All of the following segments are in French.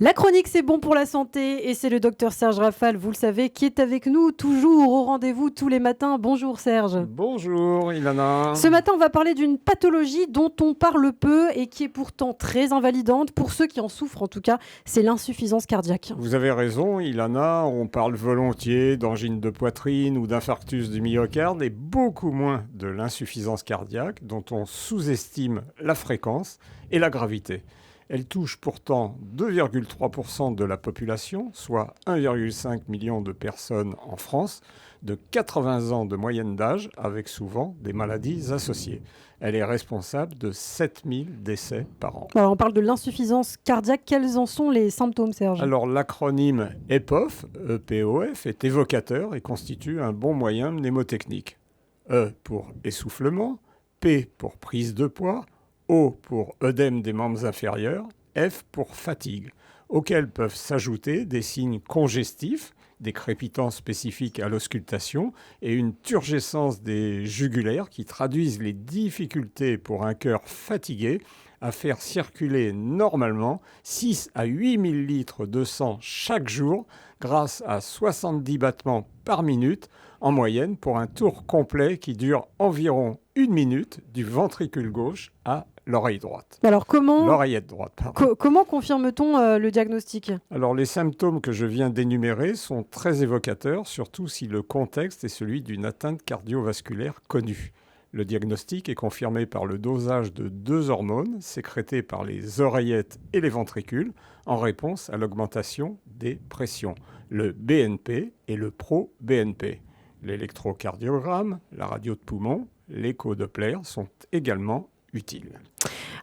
La chronique, c'est bon pour la santé et c'est le docteur Serge Rafal, vous le savez, qui est avec nous toujours au rendez-vous tous les matins. Bonjour Serge. Bonjour Ilana. Ce matin, on va parler d'une pathologie dont on parle peu et qui est pourtant très invalidante. Pour ceux qui en souffrent en tout cas, c'est l'insuffisance cardiaque. Vous avez raison Ilana, on parle volontiers d'angine de poitrine ou d'infarctus du myocarde et beaucoup moins de l'insuffisance cardiaque dont on sous-estime la fréquence et la gravité. Elle touche pourtant 2,3% de la population, soit 1,5 million de personnes en France, de 80 ans de moyenne d'âge, avec souvent des maladies associées. Elle est responsable de 7000 décès par an. Alors, on parle de l'insuffisance cardiaque. Quels en sont les symptômes, Serge ? Alors l'acronyme EPOF, EPOF, est évocateur et constitue un bon moyen mnémotechnique. E pour essoufflement, P pour prise de poids, O pour œdème des membres inférieurs, F pour fatigue, auxquels peuvent s'ajouter des signes congestifs, des crépitants spécifiques à l'auscultation et une turgescence des jugulaires qui traduisent les difficultés pour un cœur fatigué à faire circuler normalement 6 à 8 000 litres de sang chaque jour grâce à 70 battements par minute en moyenne pour un tour complet qui dure environ 1 minute du ventricule gauche à l'oreille droite. Alors L'oreillette droite, pardon. Comment confirme-t-on le diagnostic ? Alors les symptômes que je viens d'énumérer sont très évocateurs, surtout si le contexte est celui d'une atteinte cardiovasculaire connue. Le diagnostic est confirmé par le dosage de 2 hormones sécrétées par les oreillettes et les ventricules en réponse à l'augmentation des pressions, le BNP et le pro-BNP. L'électrocardiogramme, la radio de poumon, l'écho-Doppler sont également utiles.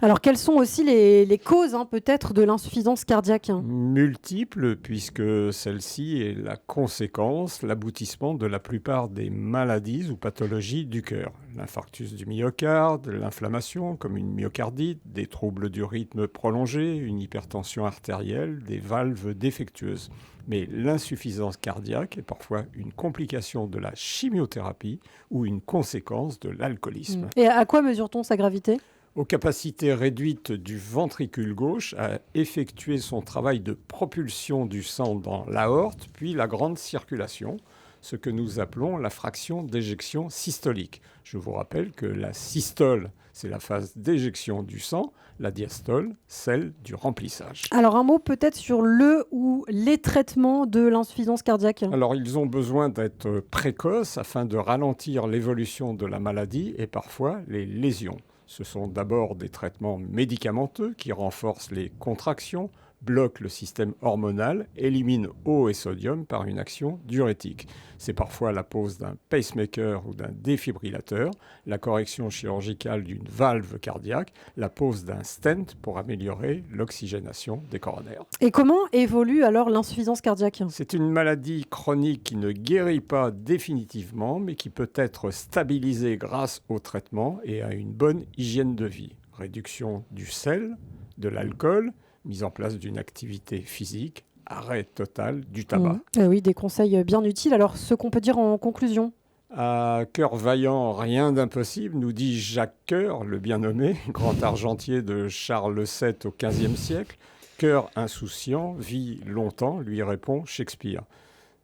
Alors, quelles sont aussi les causes peut-être de l'insuffisance cardiaque ? Multiples, puisque celle-ci est la conséquence, l'aboutissement de la plupart des maladies ou pathologies du cœur. L'infarctus du myocarde, l'inflammation comme une myocardite, des troubles du rythme prolongé, une hypertension artérielle, des valves défectueuses. Mais l'insuffisance cardiaque est parfois une complication de la chimiothérapie ou une conséquence de l'alcoolisme. Et à quoi mesure-t-on sa gravité ? Aux capacités réduites du ventricule gauche à effectuer son travail de propulsion du sang dans l'aorte, puis la grande circulation, ce que nous appelons la fraction d'éjection systolique. Je vous rappelle que la systole, c'est la phase d'éjection du sang, la diastole, celle du remplissage. Alors un mot peut-être sur le ou les traitements de l'insuffisance cardiaque. Alors ils ont besoin d'être précoces afin de ralentir l'évolution de la maladie et parfois les lésions. Ce sont d'abord des traitements médicamenteux qui renforcent les contractions, bloquent le système hormonal, éliminent eau et sodium par une action diurétique. C'est parfois la pose d'un pacemaker ou d'un défibrillateur, la correction chirurgicale d'une valve cardiaque, la pose d'un stent pour améliorer l'oxygénation des coronaires. Et comment évolue alors l'insuffisance cardiaque ? C'est une maladie chronique qui ne guérit pas définitivement, mais qui peut être stabilisée grâce au traitement et à une bonne hygiène de vie. Réduction du sel, de l'alcool, mise en place d'une activité physique, arrêt total du tabac. Oui, des conseils bien utiles. Alors, ce qu'on peut dire en conclusion ? À cœur vaillant, rien d'impossible, nous dit Jacques Coeur, le bien nommé, grand argentier de Charles VII au XVe siècle. Cœur insouciant, vit longtemps, lui répond Shakespeare.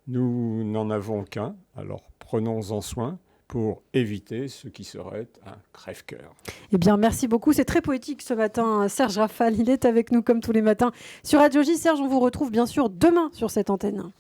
Nous n'en avons qu'un, alors prenons-en soin pour éviter ce qui serait un crève-cœur. Eh bien, merci beaucoup. C'est très poétique ce matin. Serge Rafal, il est avec nous comme tous les matins sur Radio J. Serge, on vous retrouve bien sûr demain sur cette antenne.